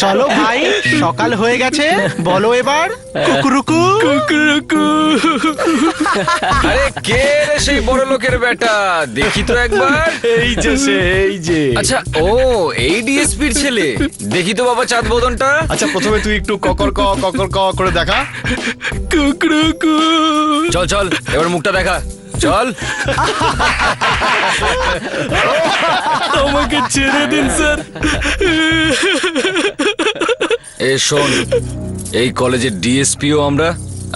চলো ভাই, সকাল হয়ে গেছে, বলো এবার কুকুরুকু। আরে কে রে সেই বড় লোকের বেটা? দেখি তো একবার। এই যে সে, এই যে। আচ্ছা, ও এই ডিএসপির ছেলে। দেখি তো বাবা চাঁদ বদনটা। আচ্ছা, প্রথমে তুই একটু ককর ক করে দেখা। চল চল, এবার মুখটা দেখা, চল। আমাকে ছেড়ে দিন স্যার। এ শোন, এই কলেজের ডিএসপিও আমরা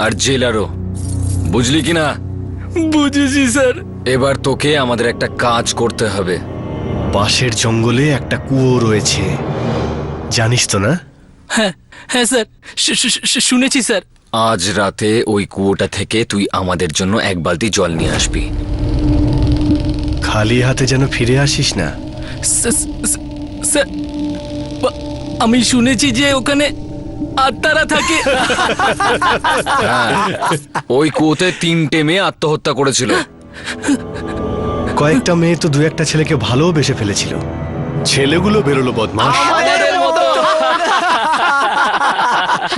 আর জেলারও, বুঝলি কিনা? বুঝেছি স্যার। এবার তোকে আমাদের একটা কাজ করতে হবে। পাশের জঙ্গলে একটা কুয়ো রয়েছে, জানিস তো না? হ্যাঁ হ্যাঁ স্যার, শুনেছি স্যার। আজ রাতে ওই কুয়োটা থেকে তুই আমাদের জন্য এক বালতি জল নিয়ে আসবি। খালি হাতে যেন ফিরে আসিস না। স্যার, আমি শুনেছি যে ওখানে আত্মারা থাকে। ওই কুয়োতে 3টে মেয়ে আত্মহত্যা করেছিল। কয়েকটা মেয়ে তো দু একটা ছেলেকে ভালোবেসে ফেলেছিল। ছেলেগুলো বেরোলো বদমাশ,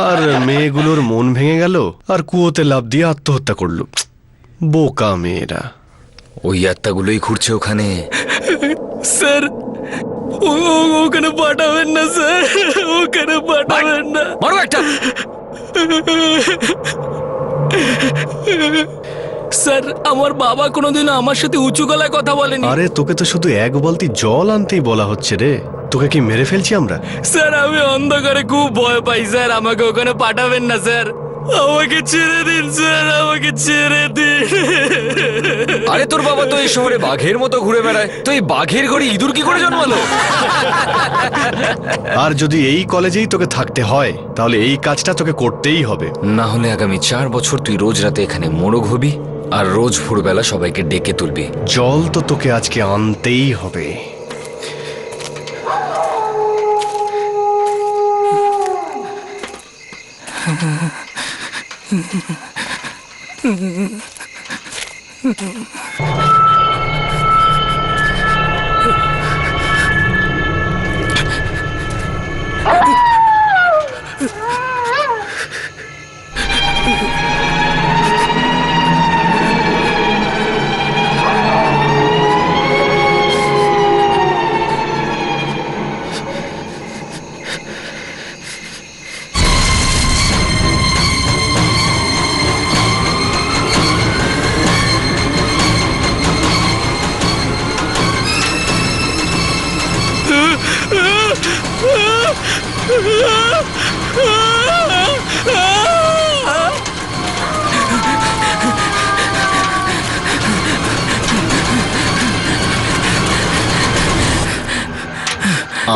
আর মেয়েগুলোর মন ভেঙে গেল আর কুয়োতে লাফ দিয়ে আত্মহত্যা করলো। বোকা মেয়েরা। ওই আত্মাগুলোই ঘুরছে ওখানে। স্যার, ওখানে পাঠাবেন না স্যার, ওখানে পাঠাবেন না। মারো একটা। স্যার, আমার বাবা কোনোদিনও আমার সাথে উঁচু গলায় কথা বলেনি। আরে তোকে তো শুধু এক বালতি জল আনতেই বলা হচ্ছে রে। তোকে কি মেরে ফেলছি আমরা? স্যার, আমি অন্ধকারে খুব ভয় পাই স্যার, আমাকে ওখানে পাঠাবেন না স্যার, আমাকে ছেড়ে দিন স্যার, আমাকে ছেড়ে দিন। আরে তোর বাবা তো এই শহরে বাঘের মতো ঘুরে বেড়ায়, তো এই বাঘের ঘরে ইঁদুর কি করে জন্মালো? আর যদি এই কলেজেই তোকে থাকতে হয় তাহলে এই কাজটা তোকে করতেই হবে। না হলে আগামী 4 বছর তুই রোজ রাতে এখানে মোড়ক হবি আর রোজ ভোরবেলা সবাইকে ডেকে তুলবি। জল তো তোকে আজকে আনতেই হবে।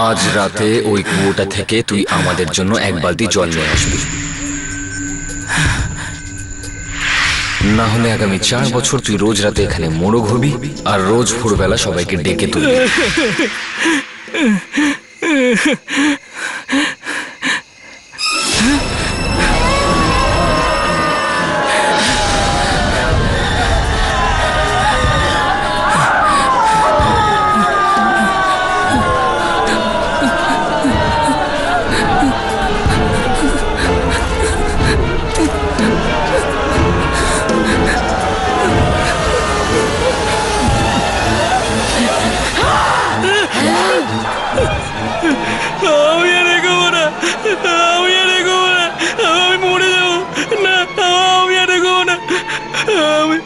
আজ রাতে ওই কুয়োটা থেকে তুই আমাদের জন্য এক বালতি জল নিয়ে আসবি। না হলে আগামী 4 বছর তুই রোজ রাতে এখানে মোড়ক হবি আর রোজ ভোরবেলা সবাইকে ডেকে তুলবি। আমি আর এগোবো না, আমি আর এগোবো না, আমি মরে যাবো না, আমি আর এগোবো না, আমি।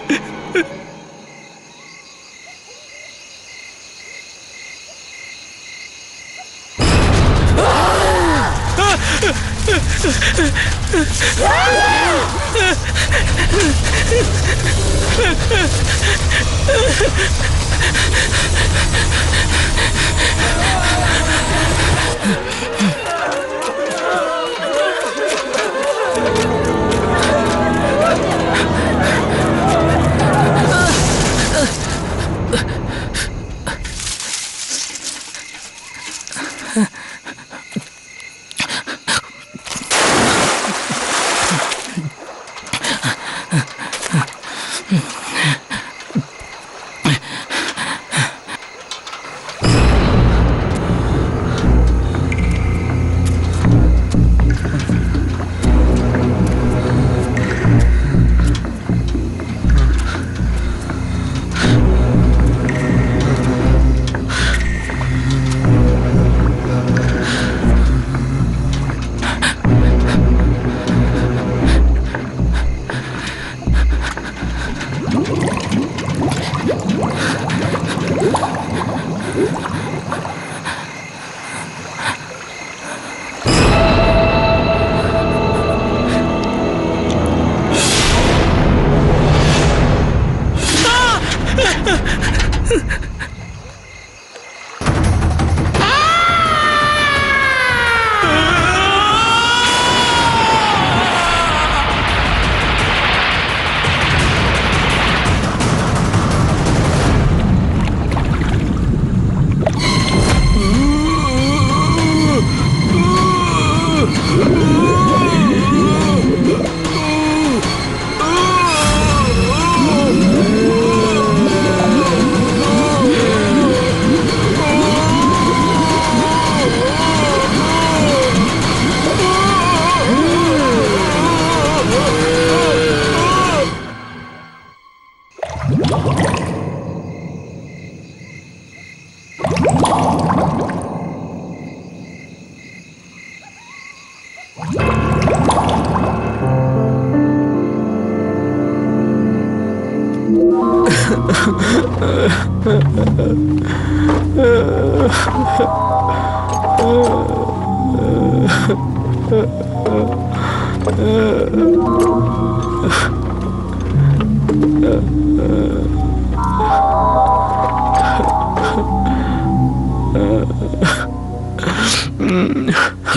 কি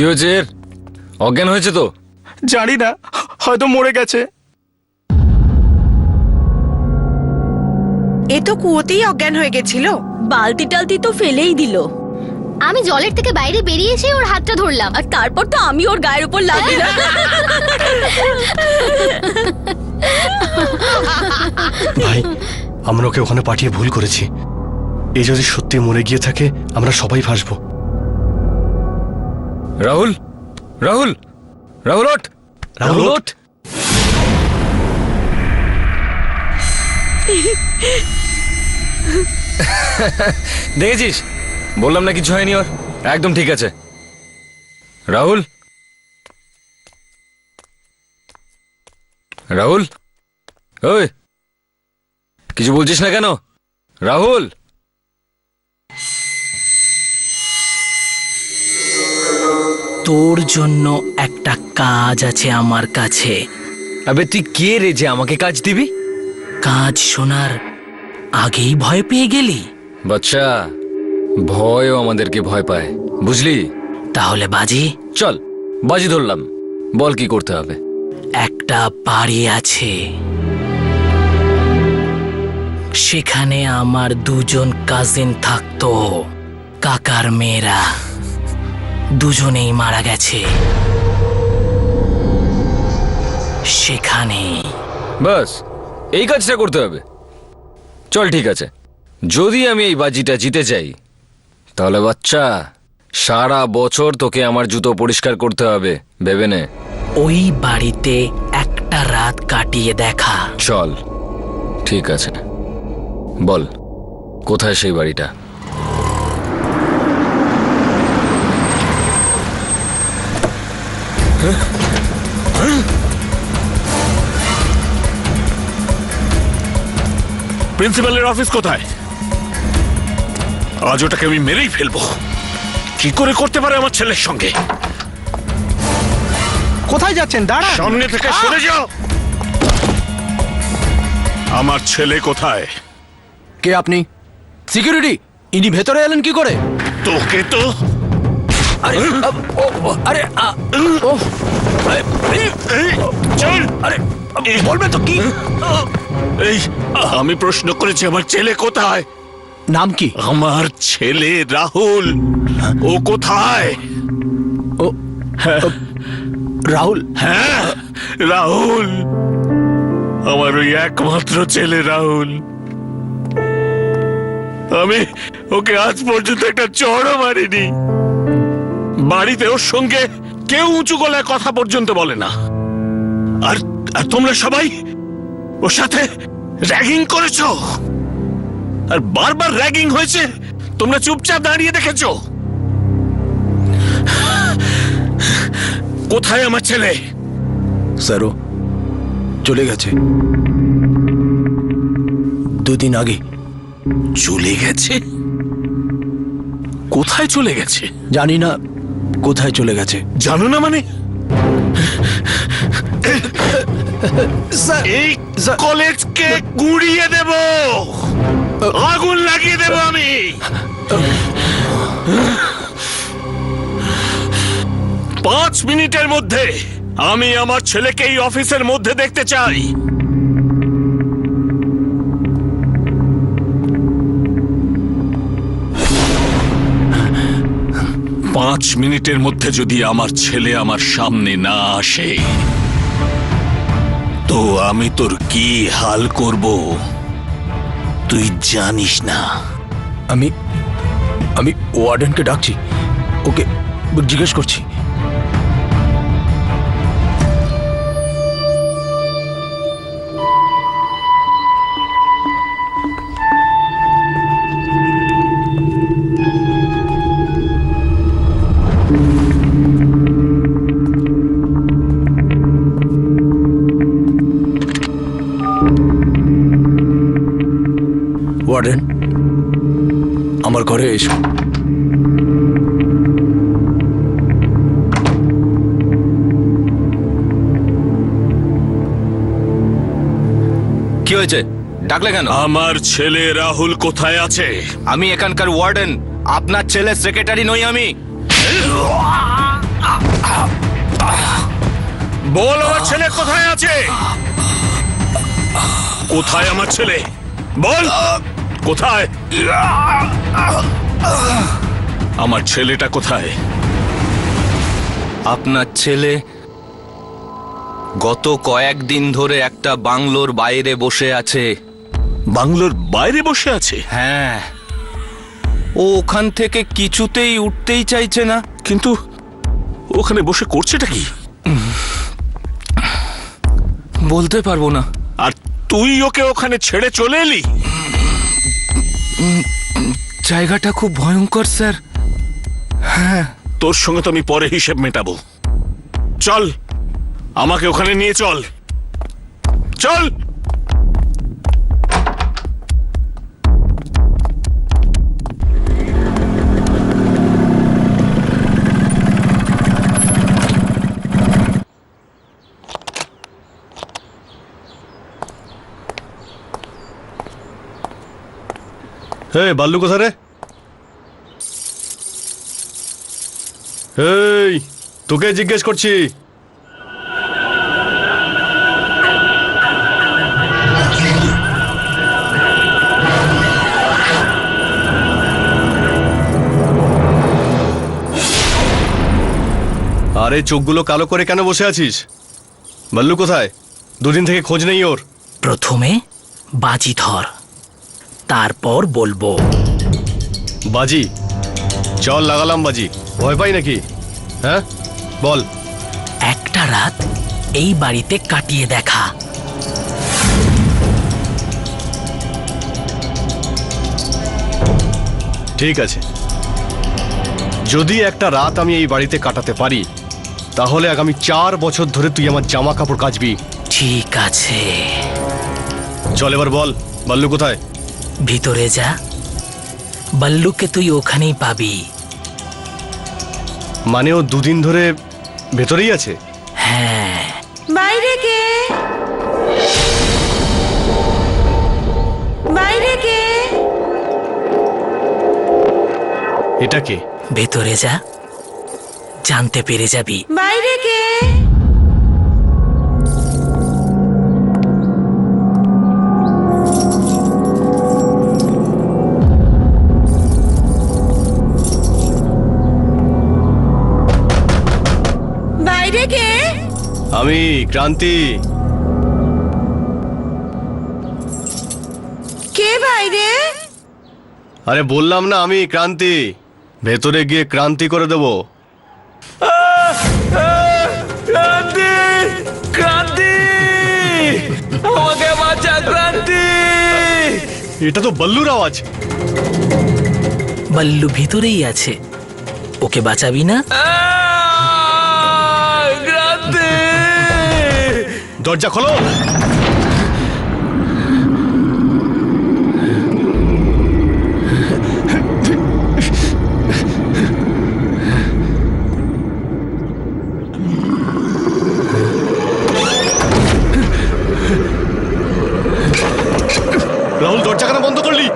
হয়েছে এর? অজ্ঞান হয়েছে তো? জানি না, হয়তো মরে গেছে। এ তো কুয়োতেই অজ্ঞান হয়ে গেছিল। বালতি টালতি তো ফেলেই দিল। আমি জলের থেকে বাইরে বেরিয়ে এসে ওর হাতটা ধরলাম। আর তারপর তো আমি ওর গায়ের উপর লাফ দিলাম। ভাই, আমরা ওকে ওখানে পাঠিয়ে ভুল করেছি। এই যদি সত্যি মরে গিয়ে থাকে, আমরা সবাই ফাঁসবো। রাহুল, রাহুল, রাহুল ওঠ, রাহুল ওঠ। দেখেছিস, বললাম না কিছু হয়নি ওর, একদম ঠিক আছে। রাহুল, রাহুল, ওই কিছু বলছিস না কেন? রাহুল, তোর জন্য একটা কাজ আছে আমার কাছে। আবে তুই কে রে যে আমাকে কাজ দিবি? কাজ শোনার আগেই ভয় পেয়ে গেলি? বাচ্চা, ভয়ও আমাদেরকে ভয় পায়, বুঝলি? তাহলে বাজি। চল, বাজি ধরলাম, বল কি করতে হবে। একটা বাড়ি আছে, সেখানে আমার দুজন কাজিন থাকতো। কাকার মেয়েরা দুজনেই মারা গেছে সেখানে। বাস এই কাজটা করতে হবে। চল ঠিক আছে, যদি আমি এই বাজিটা জিতে যাই, তাহলে বাচ্চা সারা বছর তোকে আমার জুতো পরিষ্কার করতে হবে, ভেবে নে। ওই বাড়িতে একটা রাত কাটিয়ে দেখা। চল ঠিক আছে, বল কোথায় সেই বাড়িটা? প্রিন্সিপালের অফিস কোথায়? আজ ওটাকে আমি মেরেই ফেলবো। কি করে করতে পারে আমার ছেলের সঙ্গে? কোথায় যাচ্ছেন? দাঁড়ান। সামনে থেকে সরে যাও। আমার ছেলে কোথায়? কে আপনি? সিকিউরিটি, ইনি ভেতরে এলেন কি করে? তোকে তো আরে চল। আরে বলবে তো কি? এই আমি প্রশ্ন করেছি আমার ছেলে কোথায়? নাম কি? আমার ছেলে রাহুল, ও কোথায়? ও রাহুল। হ্যাঁ রাহুল, আমার ওই একমাত্র ছেলে রাহুল। আমি ওকে আজ পর্যন্ত একটা চড়ও মারিনি। বাড়িতে ওর সঙ্গে কেউ উঁচু গলায় কথা পর্যন্ত বলে না। আর তোমরা সবাই ওর সাথে র্যাগিং করেছো, আর বারবার র্যাগিং হয়েছে, তোমরা চুপচাপ দাঁড়িয়ে দেখেছো। কোথায় আমার ছেলে? স্যার, ও চলে গেছে দুদিন আগে। চলে গেছে? কোথায় চলে গেছে? জানি না কোথায় চলে গেছে। জানো না মানে? এই কলেজকে গুঁড়িয়ে দেব, আগুন লাগিয়ে দেব আমি। 5 মিনিটের মধ্যে আমি আমার ছেলেকে এই অফিসের মধ্যে দেখতে চাই। 5 মিনিটের মধ্যে যদি আমার ছেলে আমার সামনে না আসে, তো আমি তোর কি হাল করব তুই জানিস না। আমি ওয়ার্ডেনকে ডাকছি, ওকে জিজ্ঞেস করছি। ওয়ার্ডেন আমার ঘরে এসো। কি হয়েছে, ডাকলে কেন? আমার ছেলে রাহুল কোথায় আছে? আমি এখানকার ওয়ার্ডেন, আপনার ছেলে সেক্রেটারি নই আমি। বল আমার ছেলে কোথায় আছে? কোথায় আমার ছেলে? বল কোথায়? আমার ছেলেটা কোথায়? আপনার ছেলে গত কয়েকদিন ধরে একটা বাংলোর বাইরে বসে আছে। বাংলোর বাইরে বসে আছে? হ্যাঁ, ও ওখান থেকে কিছুতেই উঠতেই চাইছে না। কিন্তু ওখানে বসে করছেটা কি? বলতে পারবো না। আর তুই ওকে ওখানে ছেড়ে চলে এলি? জায়গাটা খুব ভয়ঙ্কর স্যার। তোর সঙ্গে তো আমি পরে হিসেব মেটাবো। চল, আমাকে ওখানে নিয়ে চল। চল। হে বাল্লু কোথায় রে? এই তোকে জিজ্ঞেস করছি। আরে চোখগুলো কালো করে কেন বসে আছিস? বাল্লু কোথায়? দুদিন থেকে খোঁজ নেই ওর। প্রথমে বাজি ধর, তারপর বলবো। বাজি? চল লাগালাম বাজি। ভয় পাই নাকি? হ্যাঁ বল। একটা রাত এই বাড়িতে কাটিয়ে দেখা। ঠিক আছে, যদি একটা রাত আমি এই বাড়িতে কাটাতে পারি তাহলে আগামী 4 বছর ধরে তুই আমার জামা কাপড় কাচবি। ঠিক আছে, চল এবার বল, বাল্লু কোথায়? ভিতরে যা, বল্লুকে তুই ওখানেই পাবি। মানে ও দুদিন ধরে ভেতরেই আছে? হ্যাঁ। বাইরে কে? বাইরে কে? এটা কে? ভেতরে যা, জানতে পেরে যাবি। বাইরে কে? বাইরে কে? আমি ক্রান্তি। কে বাইরে? আরে বললাম না আমি ক্রান্তি। ভেতরে গিয়ে ক্রান্তি করে দেবো। ক্রান্তি, ক্রান্তি, আমাকে বাঁচা ক্রান্তি। এটা তো বল্লুর আওয়াজ। বল্লু ভিতরেই আছে, ওকে বাঁচাবি না? ক্রান্তি, দরজা খোলো। রাহুল দরজা কেন বন্ধ করলি?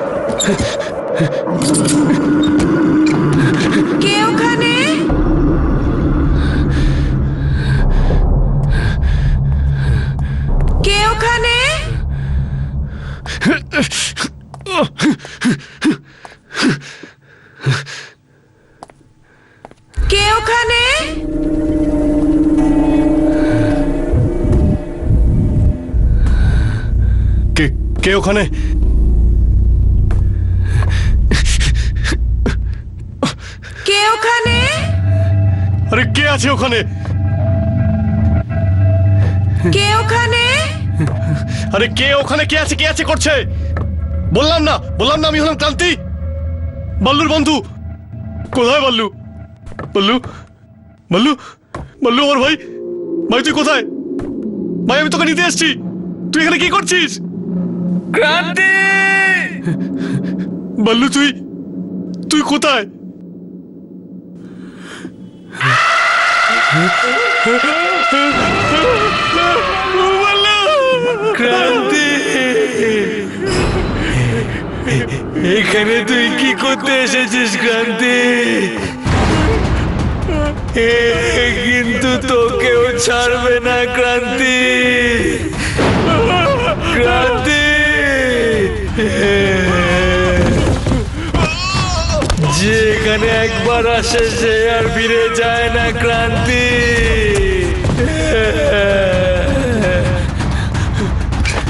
কে ওখানে? কে ওখানে? কে ওখানে? কে কে ওখানে? কে ওখানে? আরে কে আছে ওখানে? কে ওখানে? আরে কে ওখানে? কে আছে? কে আছে করছে? বললাম না আমি হলাম ক্রান্তি, বল্লুর বন্ধু। কোথায় বল্লু? বল্লু, বল্লু, বল্লু ওর ভাই। ভাই তুই কোথায়? ভাই আমি তোকে নিতে এসেছি। তুই এখানে কি করছিস? ক্রান্তি। বাল্লু তুই তুই কোথায়? ক্রান্তি, এখানে তুই কি করতে এসেছিস ক্রান্তি? কিন্তু তোকেও ছাড়বে না ক্রান্তি। ক্রান্তি, যে এখানে একবার আসে সে আর ফিরে যায় না ক্রান্তি।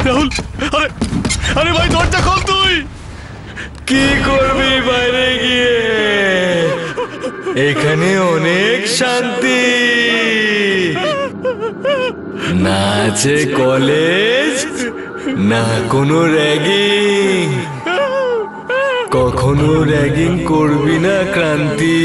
রাহুল, আরে আরে ভাই দরজা খোল তুই। কি করবি বাইরে গিয়ে? এখানে অনেক শান্তি, না আছে কলেজ, না কোনো র্যাগিং। কখনো র্যাগিং করবি না ক্রান্তি।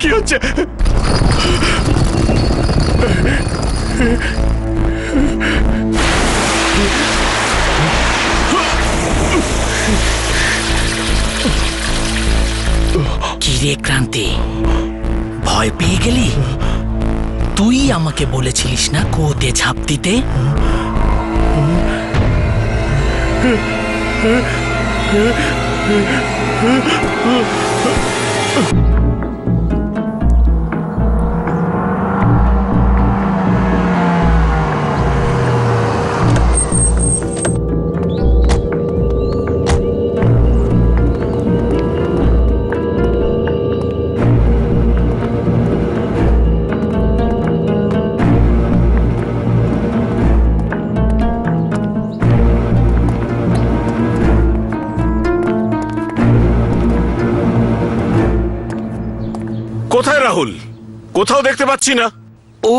কি হচ্ছে? কি রে ক্রান্তি, ভয় পেয়ে গেলি? তুই আমাকে বলেছিলিস না কুয়োতে ঝাঁপ দিতে? কোথায় রাহুল? কোথাও দেখতে পাচ্ছি না। ও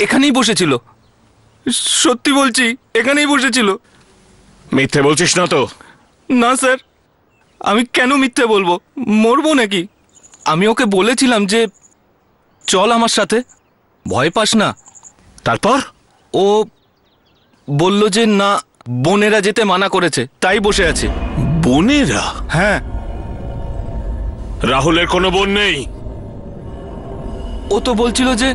এখানেই বসেছিল, সত্যি বলছি এখানেই বসেছিল। মিথ্যে বলছিস না তো? না স্যার, আমি কেন মিথ্যে বলবো? মরবো নাকি? আমি ওকে বলেছিলাম যে চল আমার সাথে, ভয় পাস না। তারপর ও বলল যে না, বোনেরা যেতে মানা করেছে, তাই বসে আছে। বোনেরা? হ্যাঁ, রাহুলের কোনো বোন নেই। ও তো বলছিল যে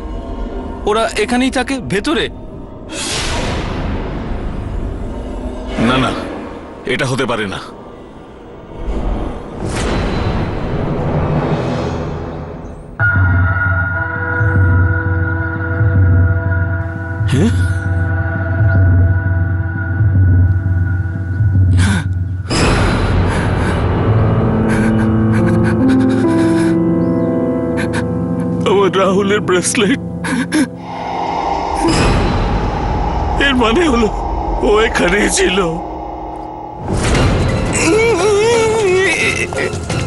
ওরা এখানেই থাকে ভেতরে। না না, এটা হতে পারে না। আমার রাহুলের ব্রেসলেট, এর মানে হলো ও এখানেই ছিল।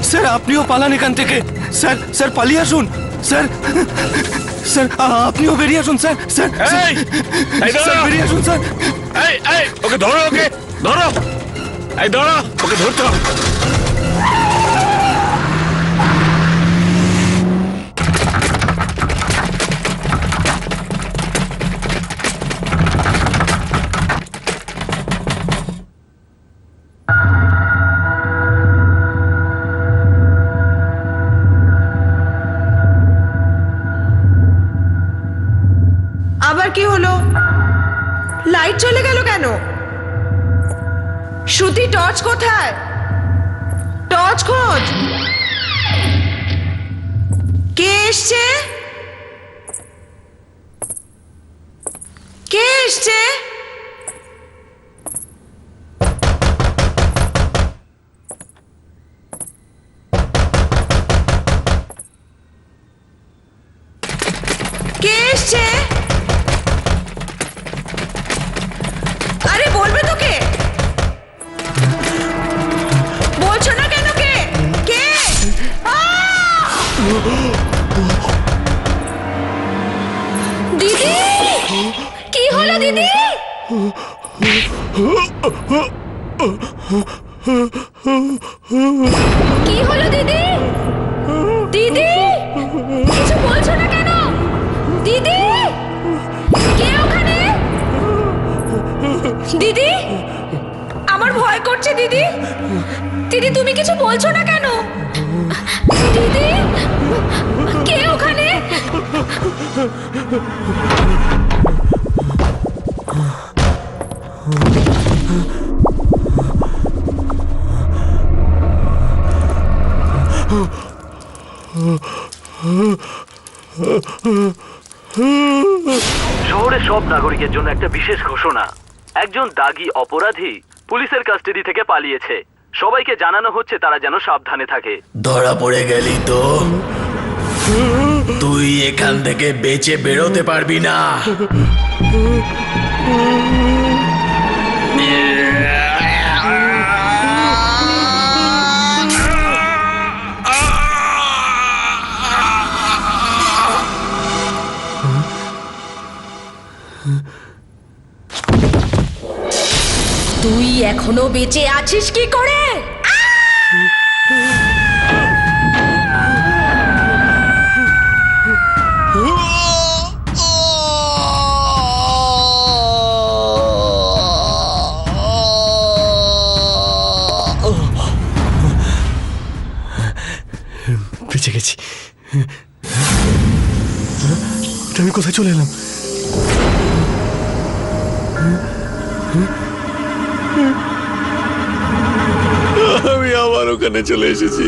স্যার আপনিও পালান এখান থেকে। স্যার স্যার পালিয়ে আসুন। স্যার স্যার আপনিও বেরিয়ে আসুন। স্যার স্যার এই, এই দাঁড়া। স্যার বেরিয়ে আসুন স্যার। এই ওকে ধরো, ওকে ধরো। এই ধরো, ওকে ধরতে হবে। আবার কি হলো? লাইট চলে গেল কেন? শ্রুতি, টর্চ কোথায়? টর্চ খোঁজ। কে এসছে? কে এসছে? কে এসছে? আরে বলবে তো কে? বলছো না কেন? কে কে? আহ! কি হলো দিদি? দিদি কিছু বলছো না কেন? দিদি কে ওখানে? দিদি আমার ভয় করছে দিদি। দিদি তুমি কিছু বলছো না কেন? দিদি কে ওখানে? শহরের সব নাগরিকের জন্য একটা বিশেষ ঘোষণা। একজন দাগী অপরাধী পুলিশের কাস্টাডি থেকে পালিয়েছে। সবাইকে জানানো হচ্ছে তারা যেন সাবধানে থাকে। ধরা পড়ে গেলি তো তুই এখান থেকে বেঁচে বেরোতে পারবি না। তুই এখনো বেঁচে আছিস কি করে? বেঁচে গেছি। আমি কোথায় চলে এলাম? আমি আবার ওখানে চলে এসেছি।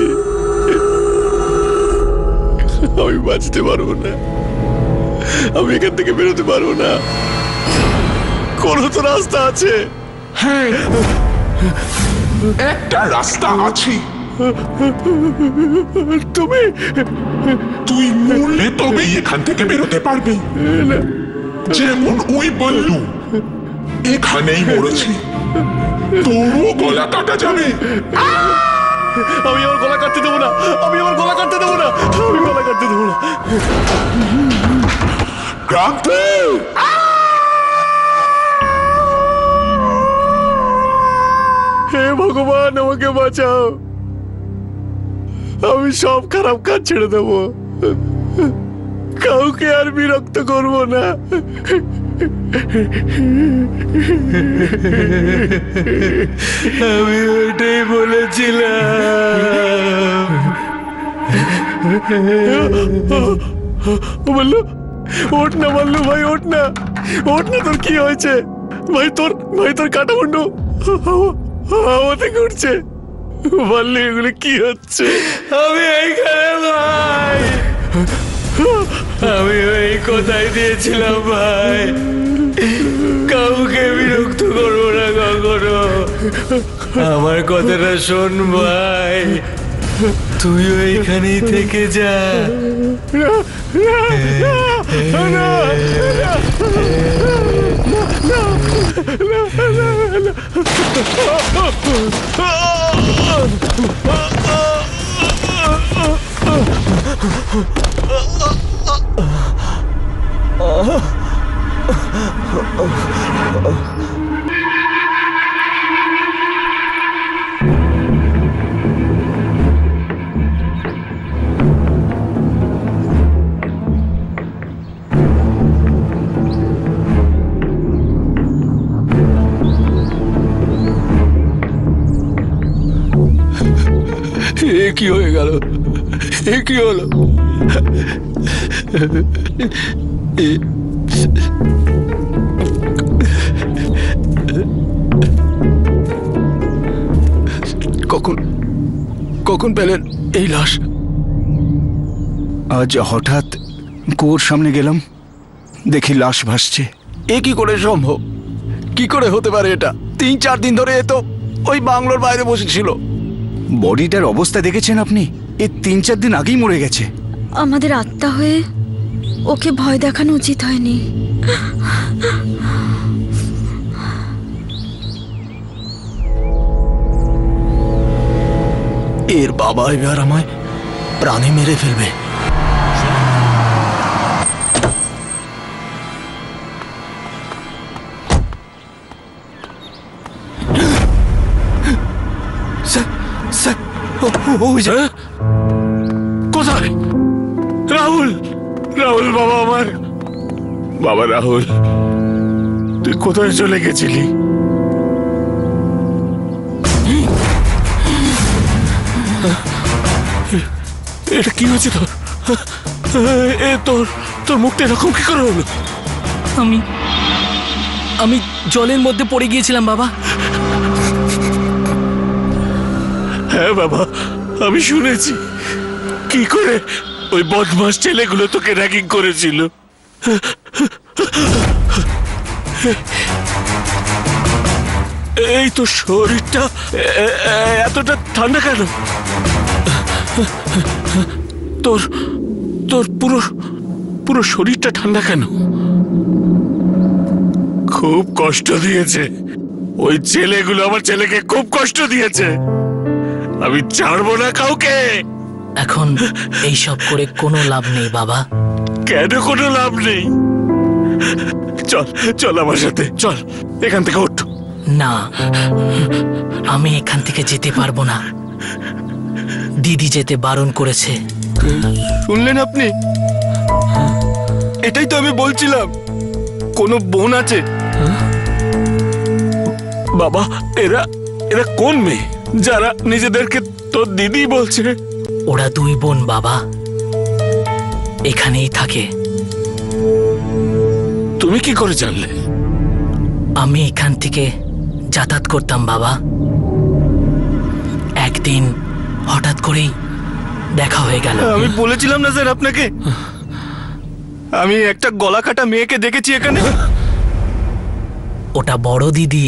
আমি বাঁচতে পারবো না, আমি এখান থেকে বেরোতে পারবো না। কোন তো রাস্তা আছে? হ্যাঁ, একটা রাস্তা আছে। তুই মরলে তবেই এখান থেকে বেরোতে পারবি। যেমন ওই বল্লু এখানেই মরেছে, তোরও গলা কাটা যাবে। আমি আমার গলা কাটতে দেবো না, আমি আমার গলা কাটতে দেবো না, আমি গলা কাটতে দেবো না। ক্রান্তি, হে ভগবান আমাকে বাঁচাও, আমি সব খারাপ কাজ ছেড়ে দেবো, কাউকে আর বিরক্ত করবো না। আমি ওইটাই বলেছিলাম। বললো ওঠ না, বললো ভাই ওঠ না, ওঠ না, তোর কি হয়েছে ভাই? তোর কাটা মুন্ডু হাওয়া থেকে উঠছে। বললে এগুলো কি হচ্ছে? আমি এইখানে ভাই, আমি ওই কোথায় দিয়েছিলাম ভাই, কাউকে বিরক্ত করবো না কখনো। আমার কথাটা শোন ভাই, তুইও এইখানেই থেকে যা। কি হয়ে গেল? কি হলো? কখন পেলেন এই লাশ? আজ হঠাৎ কুয়োর সামনে গেলাম, দেখি লাশ ভাসছে। এ কি করে সম্ভব? কি করে হতে পারে এটা? 3-4 দিন ধরে এ তো ওই বাংলোর বাইরে বসেছিল। বডিটার অবস্থা দেখেছেন আপনি? এ 3-4 দিন আগেই মরে গেছে। আমাদের আত্মা হয়ে ওকে ভয় দেখানো উচিত হয়নি। এর বাবা এবার আমায় প্রাণে মেরে ফেলবে। হ্যাঁ? কোথায় রাহুল? রাহুল বাবা আমার, বাবা রাহুল, তুই কোথায় চলে গেছিলি? এটা কি হয়েছে তোর? তোর তোর মুখটা এরকম কি করে হলো? আমি জলের মধ্যে পড়ে গিয়েছিলাম বাবা। হ্যাঁ বাবা, আমি শুনেছি কি করে ওই বদমাস ছেলেগুলো তোকে র্যাগিং করেছিল। এই তো শরীরটা এতটা ঠান্ডা কেন? তোর তোর পুরো পুরো শরীরটা ঠান্ডা কেন? খুব কষ্ট দিয়েছে ওই ছেলেগুলো, আমার ছেলেকে খুব কষ্ট দিয়েছে। আমি ছাড়বো না কাউকে। এখন এইসব করে কোনো লাভ নেই বাবা। কেন কোনো লাভ নেই? চল চল আমার সাথে, চল এখান থেকে ওঠ। না, আমি এখান থেকে যেতে পারবো না। দিদি যেতে বারণ করেছে। শুনলেন আপনি? এটাই তো আমি বলছিলাম, কোনো বোন আছে। বাবা, এরা এরা কোন মেয়ে যারা নিজেদেরকে তোর দিদি বলছে? ওরা দুই বোন বাবা, এখানেই থাকে। তুমি কি করে জানলে? আমি এখান থেকে যাতায়াত করতাম বাবা। একদিন হঠাৎ করেই দেখা হয়ে গেল। আমি বলেছিলাম না স্যার আপনাকে, আমি একটা গলা কাটা মেয়েকে দেখেছি এখানে। ওটা বড় দিদি।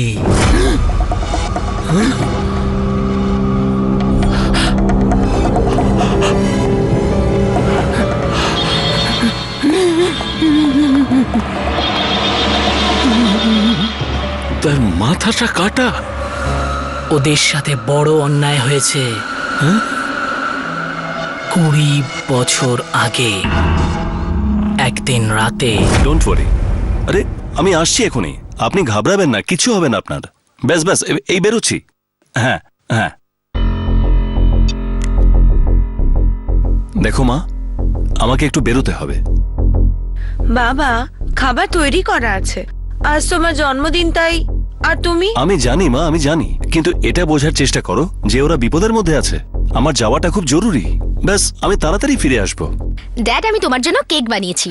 তার মাথাটা কাটা। ওদের সাথে বড় অন্যায় হয়েছে 20 বছর আগে একদিন রাতে। ডোন্ট ওয়ারি, আরে আমি আসছি এখনই, আপনি ঘাবড়াবেন না, কিছু হবে না আপনার। ব্যাস ব্যাস, এই বেরোচ্ছি। হ্যাঁ হ্যাঁ, দেখো মা, আমাকে একটু বেরোতে হবে। বাবা, খাবার তৈরি করা আছে, আজ তোমার জন্মদিন তাই। আর তুমি? আমি জানি মা, আমি জানি, কিন্তু এটা বোঝার চেষ্টা করো যে ওরা বিপদের মধ্যে আছে। আমার যাওয়াটা খুব জরুরি। ব্যাস, আমি তাড়াতাড়ি ফিরে আসবো। ড্যাড, আমি তোমার জন্য কেক বানিয়েছি।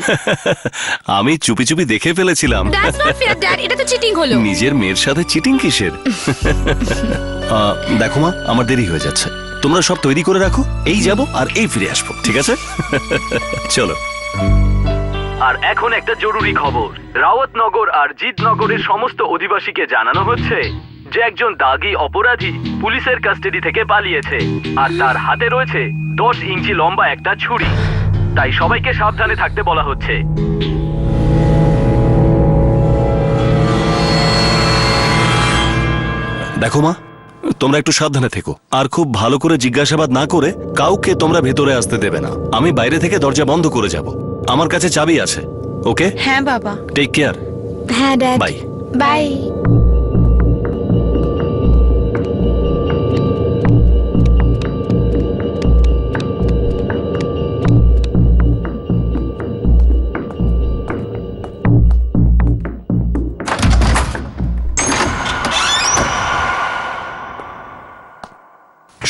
আমি চুপি চুপি দেখে ফেলেছিলাম। দ্যাটস নট ফেয়ার ড্যাড, এটা তো চিটিং হলো। নিজের মেয়ের সাথে চিটিং কিসের? দেখো মা, আমার দেরি হয়ে যাচ্ছে, তোমরা সব তৈরি করে রাখো, এই যাব আর এই ফিরে আসবো, ঠিক আছে? চলো। আর এখন একটা জরুরি খবর। রাওয়াতনগর আর জিতনগরের সমস্ত অধিবাসীকে জানানো হচ্ছে যে একজন দাগী অপরাধী পুলিশের কাস্টাডি থেকে পালিয়েছে, আর তার হাতে রয়েছে 10 ইঞ্চি লম্বা একটা ছুরি। তাই সবাইকে সাবধানে থাকতে বলা হচ্ছে। দেখো মা, তোমরা একটু সাবধানে থেকো, আর খুব ভালো করে জিজ্ঞাসাবাদ না করে কাউকে তোমরা ভেতরে আসতে দেবে না। আমি বাইরে থেকে দরজা বন্ধ করে যাব, আমার কাছে চাবি আছে। ওকে? হ্যাঁ বাবা। Take care. হ্যাঁ ড্যাড, বাই বাই।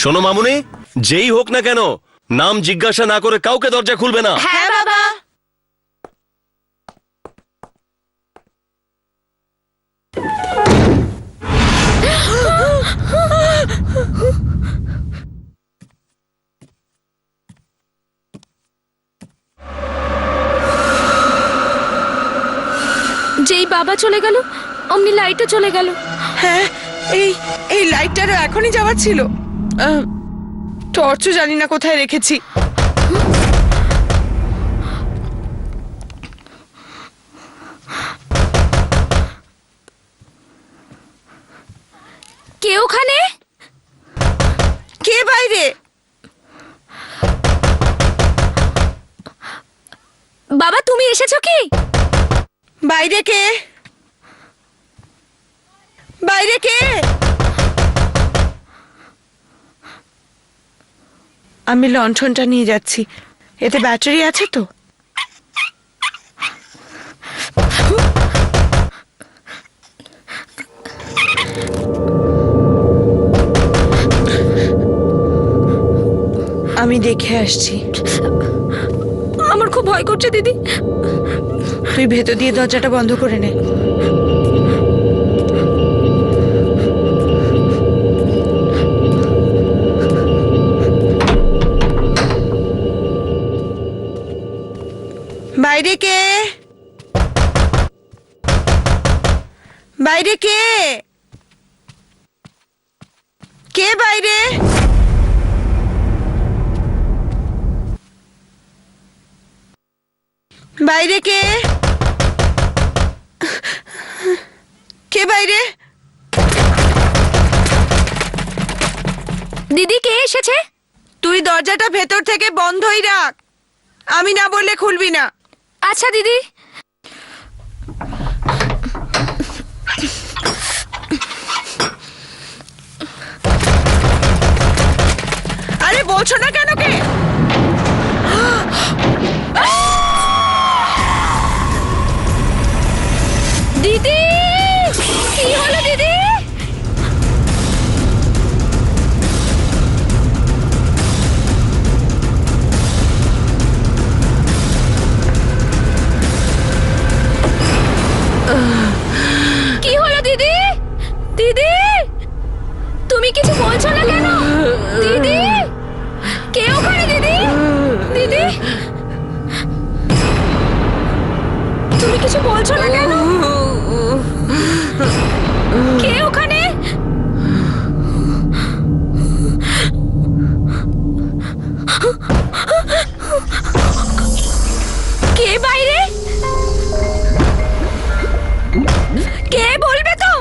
শোনো মামুনি, যেই হোক না কেন নাম জিজ্ঞাসা না করে কাউকে দরজা খুলবে না। হ্যাঁ বাবা। যেই বাবা চলে গেল অমনি লাইটও চলে গেল। হ্যাঁ, এই লাইটটারও এখনই যাওয়ার ছিল। টর্চও জানি না কোথায় রেখেছি। কে ওখানে? কে বাইরে? বাবা, তুমি এসেছো কি? বাইরে কে? বাইরে কে? আমি লণ্ঠনটা নিয়ে যাচ্ছি, এতে ব্যাটারি আছে তো? আমি দেখে আসছি। আমার খুব ভয় করছে দিদি। তুই ভেতর দিয়ে দরজাটা বন্ধ করে নে। বাইরে কে? বাইরে কে? কে বাইরে? বাইরে কে? কে বাইরে? দিদি কে এসেছে? তুই দরজাটা ভেতর থেকে বন্ধই রাখ, আমি না বললে খুলবি না। আচ্ছা দিদি। আরে বলছো না কেন? কে? দিদি কি হলো দিদি? কি হলো দিদি? দিদি তুমি কিছু বলছো না কেন? দিদি কে ওখানে? দিদি দিদি তুমি কিছু বলছো না কেন? কে ওখানে? কে বাইরে? কে বলবে তো?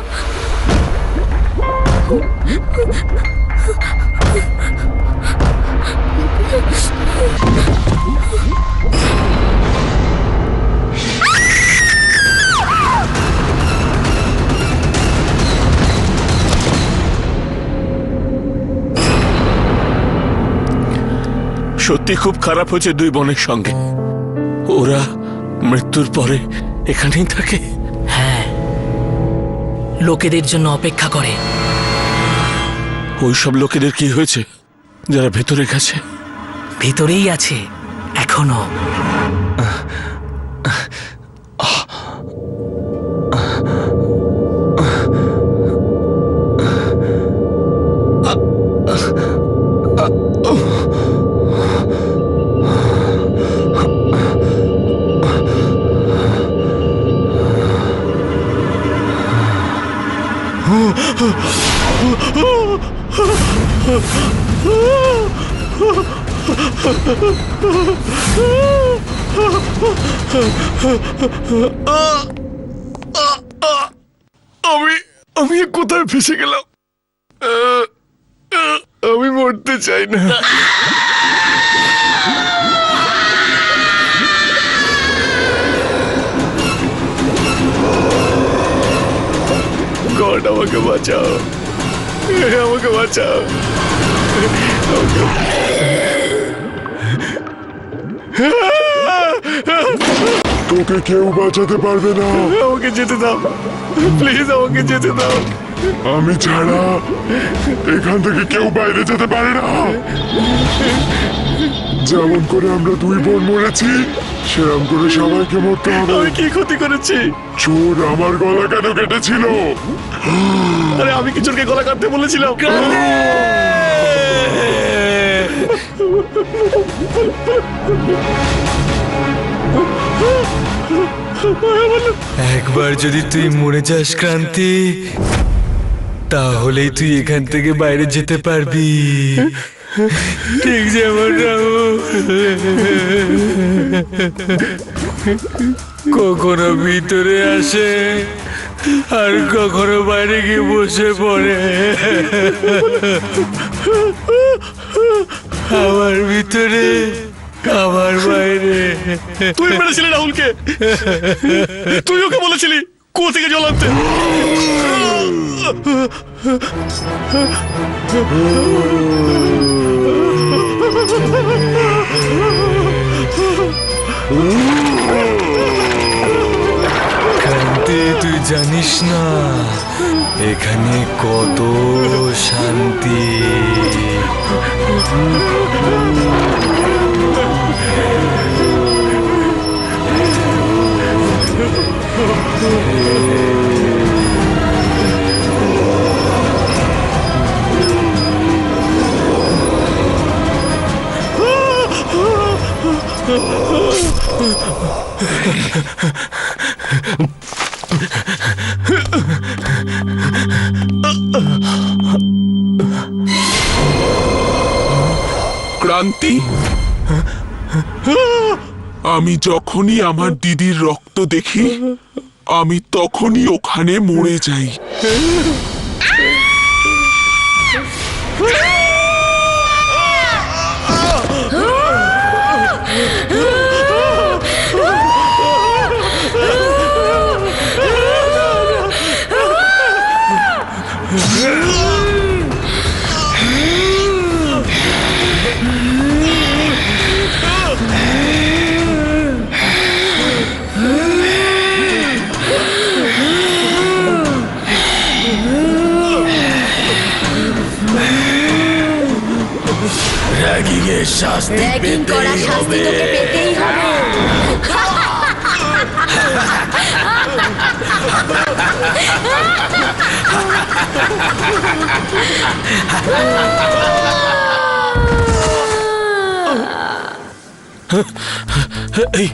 সত্যি খুব খারাপ হয়েছে দুই বোনের সঙ্গে। ওরা মৃত্যুর পরে এখানেই থাকে। হ্যাঁ, লোকেদের জন্য অপেক্ষা করে। ওই সব লোকেদের কি হয়েছে যারা ভেতরে গেছে? ভেতরেই আছে এখনো। আমি কোথায় ফেসে গেলাম? আমি মরতে চাই না। গড আমাকে বাঁচাও, আমাকে বাঁচাও। তোকে কেউ বাঁচাতে পারবে না। আমাকে যেতে দাও, প্লিজ আমাকে যেতে দাও। আমি ছাড়া এখান থেকে কেউ বাইরে যেতে পারে না। যেমন করে আমরা দুই বোন মরেছি, সেরকম করে সবাইকে মরতে হবে। আমি কি ক্ষতি করেছি? চোর আমার গলা কেন কেটেছিল? আরে আমি কি চোরকে গলা কাটতে বলেছিলাম? একবার যদি তুই মরে যাস ক্রান্তি, তাহলেই তুই এখান থেকে বাইরে যেতে পারবি, ঠিক যেমন রামু কখনো ভিতরে আসে আর কখনো বাইরে গিয়ে বসে পড়ে। আমার ভিতরে আমার বাইরে। তুই মেরেছিলি রাহুলকে, তুই ওকে বলেছিলি কুয়ো থেকে জল আনতে। ক্রান্তি, আমি যখনই আমার দিদির রক্ত দেখি আমি তখনই ওখানে মরে যাই। র্যাগিং করা শাস্তি তোকে পেতেই হবে। এই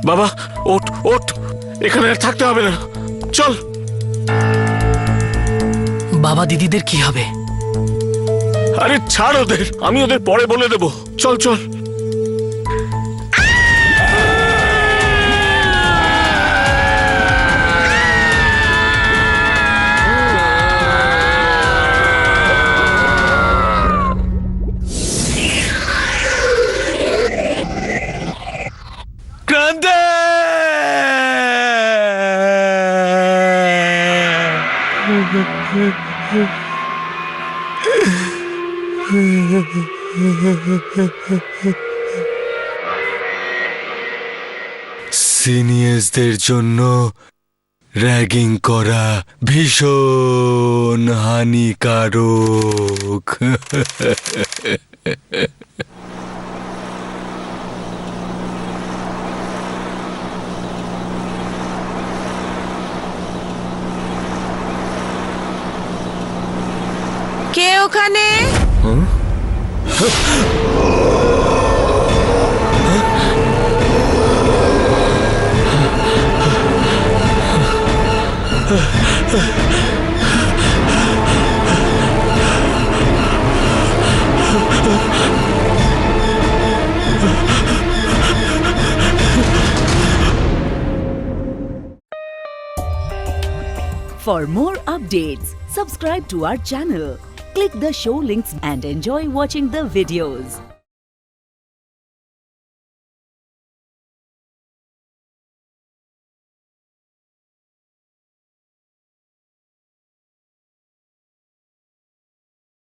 বাবা, ওঠ ওঠ, এখানে আর থাকতে হবে না, চল। বাবা দিদিদের কি হবে? আরে ছাড় ওদের, আমি ওদের পরে বলে দেবো, চল চল। ক্রান্তি! সিনিয়রদের জন্য র্যাগিং করা ভীষণ হানিকারক। কে ওখানে? For more updates, subscribe to our channel, click the show links and enjoy watching the videos.